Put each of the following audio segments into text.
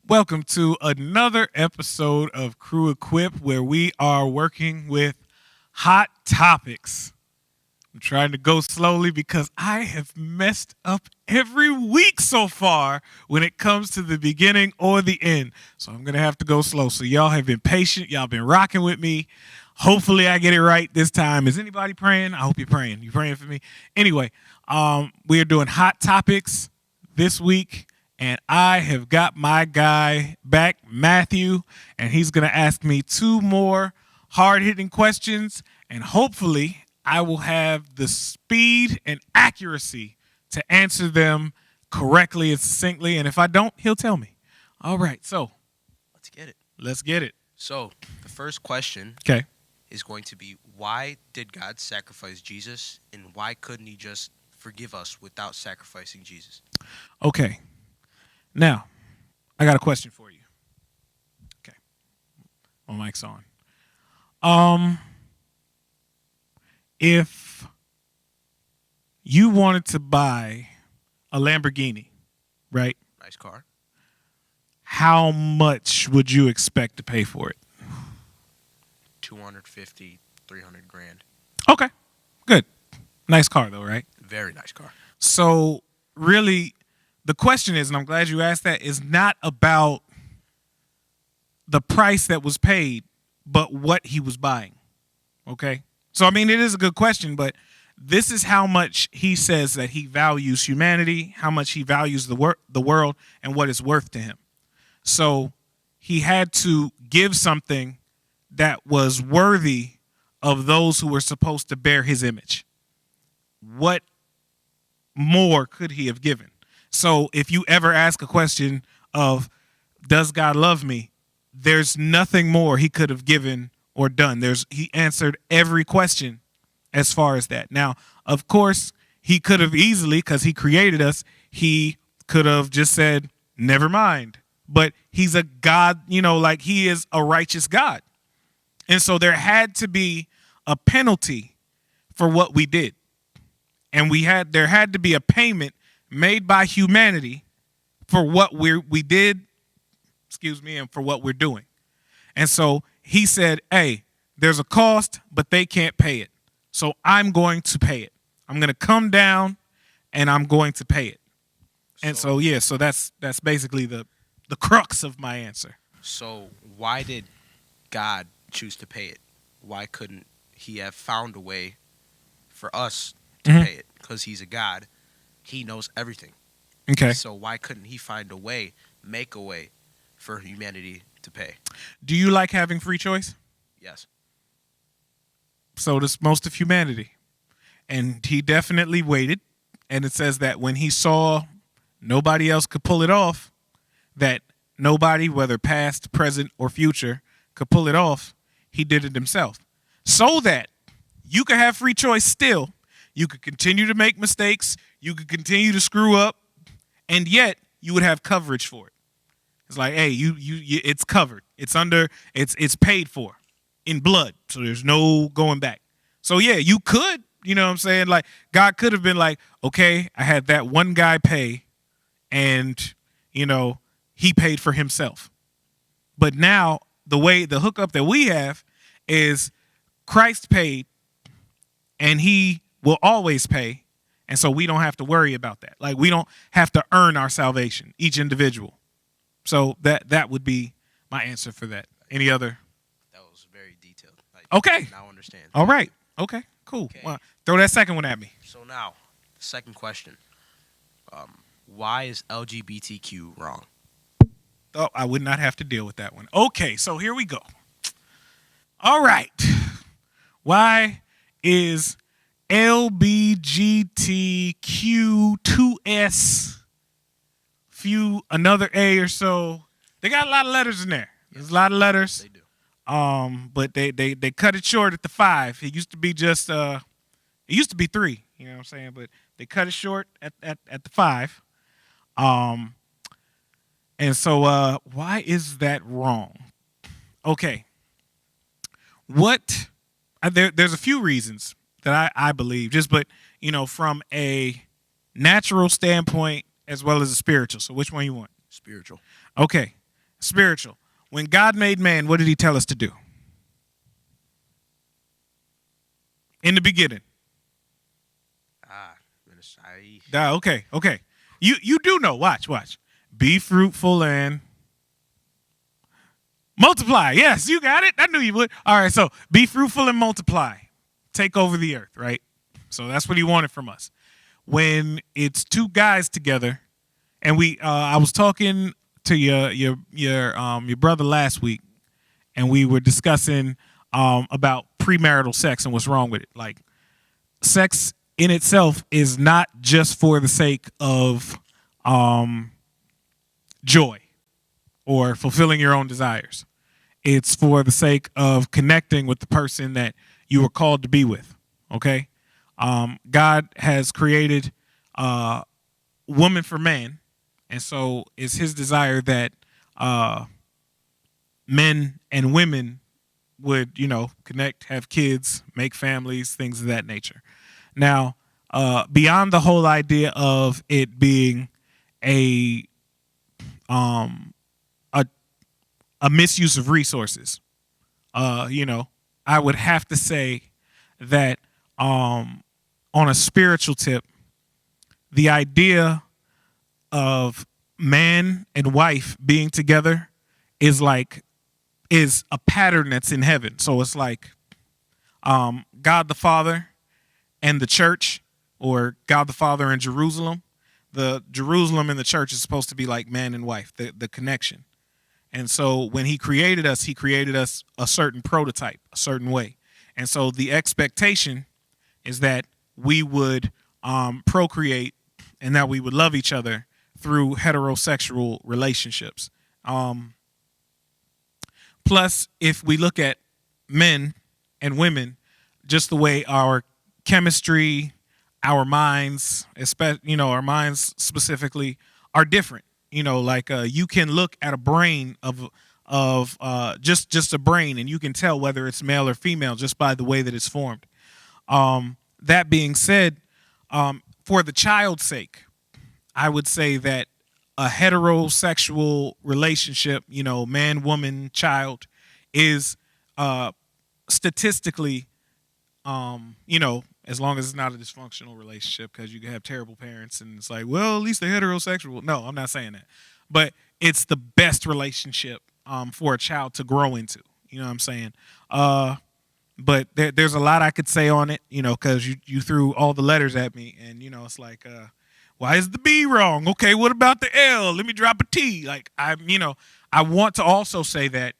Welcome to another episode of Crew Equip, where we are working with hot topics. I'm trying to go slowly because I have messed up every week so far when it comes to the beginning or the end. So I'm going to have to go slow. So y'all have been patient. Y'all been rocking with me. Hopefully I get it right this time. Is anybody praying? I hope you're praying. You praying for me? Anyway, we are doing hot topics this week. And I have got my guy back, Matthew, and he's going to ask me two more hard-hitting questions, and hopefully I will have the speed and accuracy to answer them correctly and succinctly, and if I don't, he'll tell me. All right, so let's get it. Let's get it. So the first question is going to be, why did God sacrifice Jesus, and why couldn't he just forgive us without sacrificing Jesus? Okay. Now, I got a question for you. Okay. My mic's on. If you wanted to buy a Lamborghini, right? Nice car. How much would you expect to pay for it? 250, 300 grand. Okay. Good. Nice car though, right? Very nice car. So, really, the question is, and I'm glad you asked that, is not about the price that was paid, but what he was buying. Okay? So, I mean, it is a good question, but this is how much he says that he values humanity, how much he values the world, and what it's worth to him. So, he had to give something that was worthy of those who were supposed to bear his image. What more could he have given? So if you ever ask a question of, does God love me? There's nothing more he could have given or done. He answered every question as far as that. Now, of course, he could have easily, because he created us, he could have just said, never mind. But he's a God, like he is a righteous God. And so there had to be a penalty for what we did. And there had to be a payment made by humanity for what we did, and for what we're doing. And so he said, hey, there's a cost, but they can't pay it. So I'm going to pay it. I'm going to come down and I'm going to pay it. And so that's basically the crux of my answer. So why did God choose to pay it? Why couldn't he have found a way for us to pay it? Because he's a God. He knows everything. Okay. So why couldn't he find a way, make a way for humanity to pay? Do you like having free choice? Yes. So does most of humanity. And he definitely waited. And it says that when he saw nobody else could pull it off, that nobody, whether past, present, or future, could pull it off, he did it himself. So that you could have free choice still. You could continue to make mistakes. You could continue to screw up, and yet you would have coverage for it. It's like, hey, you it's covered. It's paid for in blood. So there's no going back. So yeah, you could, you know what I'm saying? Like God could have been like, okay, I had that one guy pay, and he paid for himself. But now the hookup that we have is Christ paid, and he will always pay. And so we don't have to worry about that. Like we don't have to earn our salvation, each individual. So that would be my answer for that. Any other? That was very detailed. Okay. Now I understand. All right. Okay, cool. Okay. Well, throw that second one at me. So now, the second question. Why is LGBTQ wrong? Oh, I would not have to deal with that one. Okay, so here we go. All right. Why is LBGTQ2S, another A or so? They got a lot of letters in there. There's a lot of letters. They do. But they cut it short at the 5. It used to be just it used to be 3. You know what I'm saying? But they cut it short at the 5. And so why is that wrong? Okay. There's a few reasons that I believe, from a natural standpoint as well as a spiritual. So which one you want? Spiritual. Okay. Spiritual. When God made man, what did he tell us to do? In the beginning. Minister. Okay. You do know. Watch. Be fruitful and multiply. Yes, you got it. I knew you would. All right, so be fruitful and multiply. Take over the earth, right? So that's what he wanted from us. When it's two guys together, and I was talking to your brother last week, and we were discussing about premarital sex and what's wrong with it. Like, sex in itself is not just for the sake of joy or fulfilling your own desires. It's for the sake of connecting with the person that you were called to be with. Okay, God has created woman for man, and so it's His desire that men and women would, connect, have kids, make families, things of that nature. Now, beyond the whole idea of it being a misuse of resources, I would have to say that on a spiritual tip, the idea of man and wife being together is a pattern that's in heaven. So it's like God the Father and the church, or God the Father and Jerusalem. The Jerusalem and the church is supposed to be like man and wife, the connection. And so when he created us a certain prototype, a certain way. And so the expectation is that we would procreate and that we would love each other through heterosexual relationships. Plus, if we look at men and women, just the way our chemistry, our minds, our minds specifically, are different. You can look at a brain of just a brain, and you can tell whether it's male or female just by the way that it's formed. That being said, for the child's sake, I would say that a heterosexual relationship, man, woman, child, is statistically, as long as it's not a dysfunctional relationship, because you can have terrible parents and it's like, well, at least they're heterosexual. No, I'm not saying that. But it's the best relationship for a child to grow into. You know what I'm saying? But there's a lot I could say on it, because you threw all the letters at me. And, it's like, why is the B wrong? Okay, what about the L? Let me drop a T. Like, I want to also say that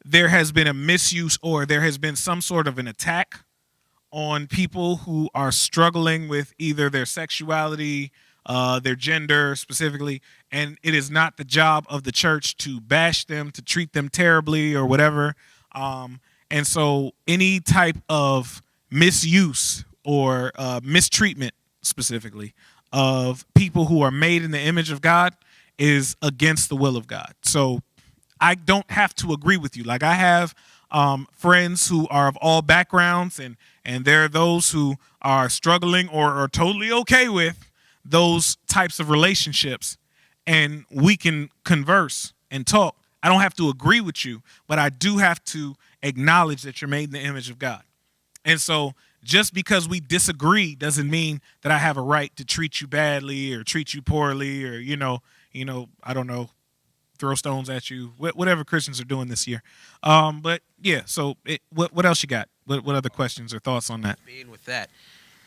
there has been a misuse, or there has been some sort of an attack on people who are struggling with either their sexuality, their gender specifically, and it is not the job of the church to bash them, to treat them terribly or whatever. And so any type of misuse or mistreatment specifically of people who are made in the image of God is against the will of God. So I don't have to agree with you. Like, I have friends who are of all backgrounds, and there are those who are struggling or are totally okay with those types of relationships, and we can converse and talk. I don't have to agree with you, but I do have to acknowledge that you're made in the image of God. And so just because we disagree doesn't mean that I have a right to treat you badly or treat you poorly or, I don't know, throw stones at you, whatever Christians are doing this year. But yeah, so what else you got? What other questions or thoughts on that? Being with that,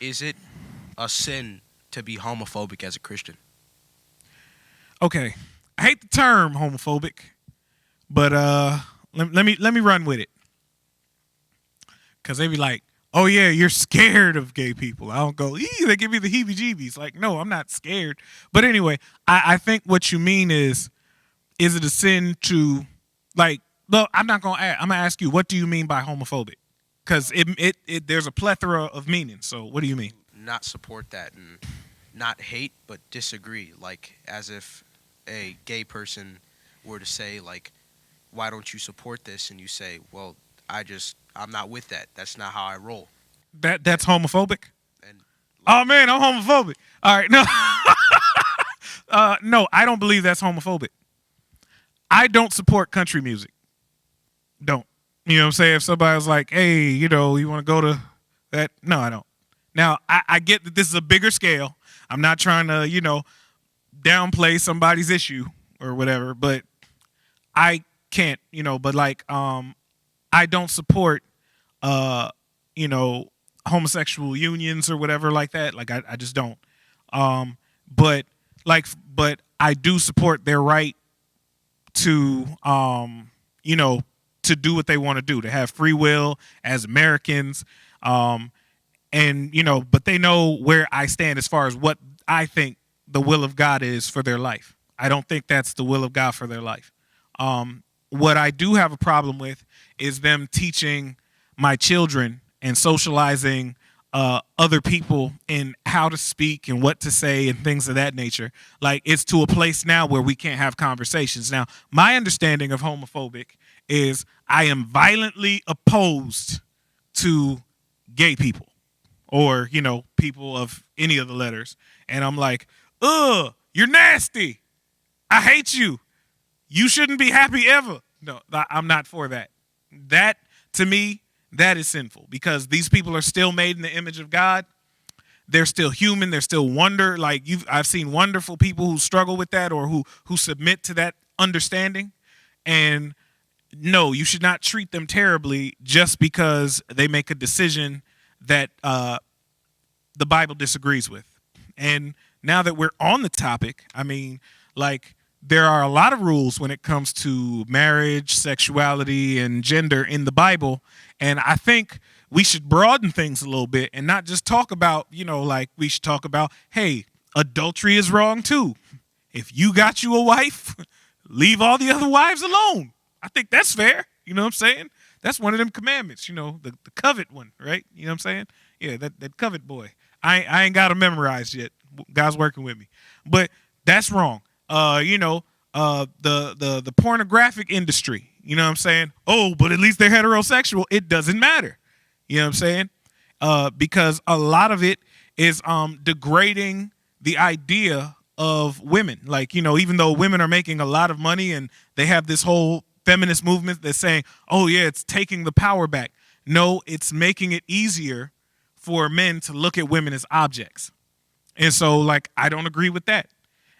is it a sin to be homophobic as a Christian? Okay, I hate the term homophobic, but let me run with it, because they be like, oh yeah, you're scared of gay people. I don't go, they give me the heebie-jeebies. Like, no, I'm not scared. But anyway, I think what you mean is it a sin to, like, well, I'm gonna ask you, what do you mean by homophobic? Because there's a plethora of meanings. So what do you mean? Not support that and not hate, but disagree. Like, as if a gay person were to say, like, why don't you support this? And you say, well, I'm not with that. That's not how I roll. That's homophobic? And oh man, I'm homophobic. All right, no. No, I don't believe that's homophobic. I don't support country music. Don't. You know what I'm saying? If somebody was like, hey, you want to go to that? No, I don't. Now, I get that this is a bigger scale. I'm not trying to, downplay somebody's issue or whatever, but I can't, but like, I don't support, you know, homosexual unions or whatever like that. Like, I just don't. But I do support their right to, to do what they want to do, to have free will as Americans. And, but they know where I stand as far as what I think the will of God is for their life. I don't think that's the will of God for their life. What I do have a problem with is them teaching my children and socializing other people in how to speak and what to say and things of that nature. Like, it's to a place now where we can't have conversations. Now, my understanding of homophobic is I am violently opposed to gay people or, people of any of the letters. And I'm like, ugh, you're nasty. I hate you. You shouldn't be happy ever. No, I'm not for that. That, to me, that is sinful because these people are still made in the image of God. They're still human. They're still I've seen wonderful people who struggle with that or who submit to that understanding. And no, you should not treat them terribly just because they make a decision that the Bible disagrees with. And now that we're on the topic, I mean, there are a lot of rules when it comes to marriage, sexuality, and gender in the Bible. And I think we should broaden things a little bit and not just talk about, we should talk about, hey, adultery is wrong too. If you got you a wife, leave all the other wives alone. I think that's fair. You know what I'm saying? That's one of them commandments, the covet one, right? You know what I'm saying? Yeah, that covet boy. I ain't got it memorized yet. God's working with me. But that's wrong. The pornographic industry, you know what I'm saying? Oh, but at least they're heterosexual. It doesn't matter. You know what I'm saying? Because a lot of it is degrading the idea of women. Even though women are making a lot of money and they have this whole feminist movement that's saying, oh yeah, it's taking the power back. No, it's making it easier for men to look at women as objects. And so I don't agree with that.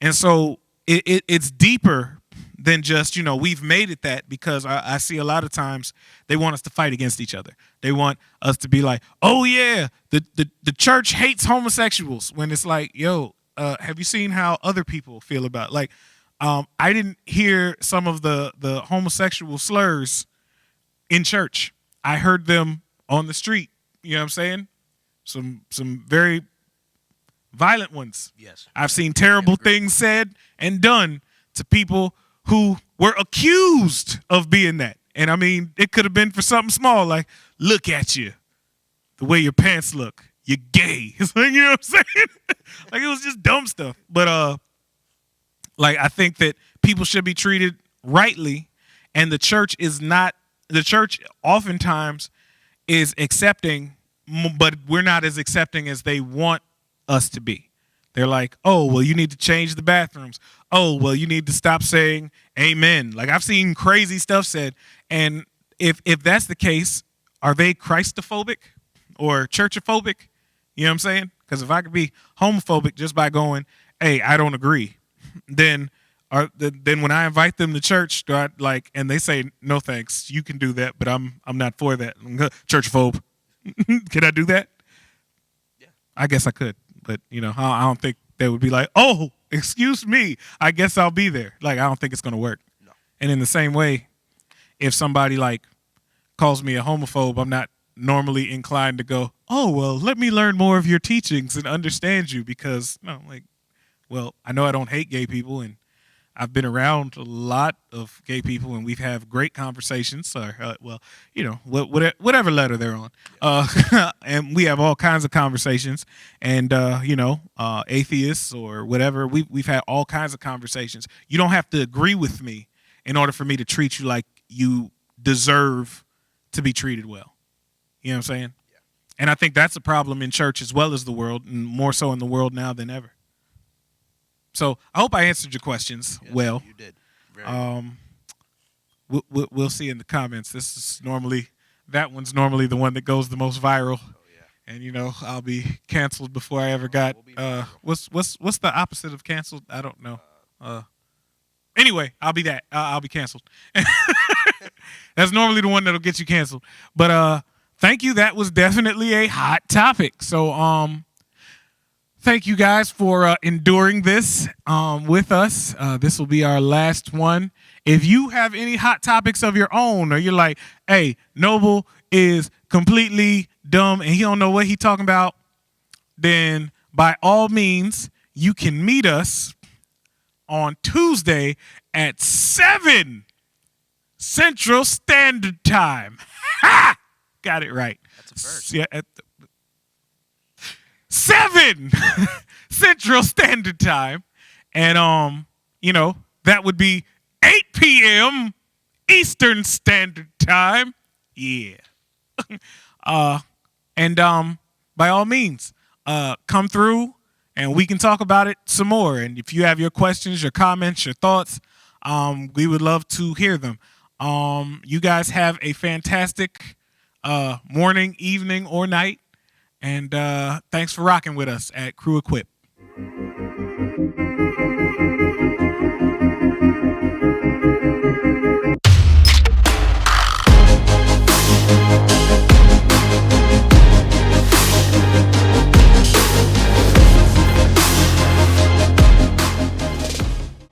And so it's deeper than just, we've made it that because I see a lot of times they want us to fight against each other. They want us to be like, oh yeah, the church hates homosexuals, when it's like, yo, have you seen how other people feel about it? I didn't hear some of the homosexual slurs in church. I heard them on the street. You know what I'm saying? Some very violent ones. Yes. I've seen terrible things said and done to people who were accused of being that. And I mean, it could have been for something small, like, look at you, the way your pants look, you're gay. You know what I'm saying? It was just dumb stuff. But I think that people should be treated rightly, and the church oftentimes is accepting, but we're not as accepting as they want us to be. They're like, oh, well, you need to change the bathrooms. Oh, well, you need to stop saying amen. I've seen crazy stuff said. And if that's the case, are they Christophobic or churchophobic? You know what I'm saying? Because if I could be homophobic just by going, hey, I don't agree, then when I invite them to church, and they say, no, thanks, you can do that, but I'm not for that. Churchophobe. Can I do that? Yeah. I guess I could. But, I don't think they would be like, oh, excuse me, I guess I'll be there. I don't think it's going to work. No. And in the same way, if somebody, calls me a homophobe, I'm not normally inclined to go, oh, well, let me learn more of your teachings and understand you because, well, I know I don't hate gay people, and I've been around a lot of gay people, and we've had great conversations. Whatever letter they're on, and we have all kinds of conversations. And atheists or whatever, we've had all kinds of conversations. You don't have to agree with me in order for me to treat you like you deserve to be treated well. You know what I'm saying? Yeah. And I think that's a problem in church as well as the world, and more so in the world now than ever. So I hope I answered your questions well. You did. Very well. we'll see in the comments. That one's normally the one that goes the most viral. Oh yeah. And I'll be canceled before I ever got. We'll be viral. What's the opposite of canceled? I don't know. Anyway, I'll be that. I'll be canceled. That's normally the one that'll get you canceled. But thank you. That was definitely a hot topic. So thank you guys for enduring this with us. This will be our last one. If you have any hot topics of your own, or you're like, hey, Noble is completely dumb and he don't know what he's talking about, then by all means, you can meet us on Tuesday at 7 Central Standard Time. Ha! Got it right. That's a first. Yeah, at 7 Central Standard Time. And that would be 8 p.m. Eastern Standard Time. Yeah. And by all means, come through and we can talk about it some more. And if you have your questions, your comments, your thoughts, we would love to hear them. You guys have a fantastic morning, evening, or night. And thanks for rocking with us at Crew Equip.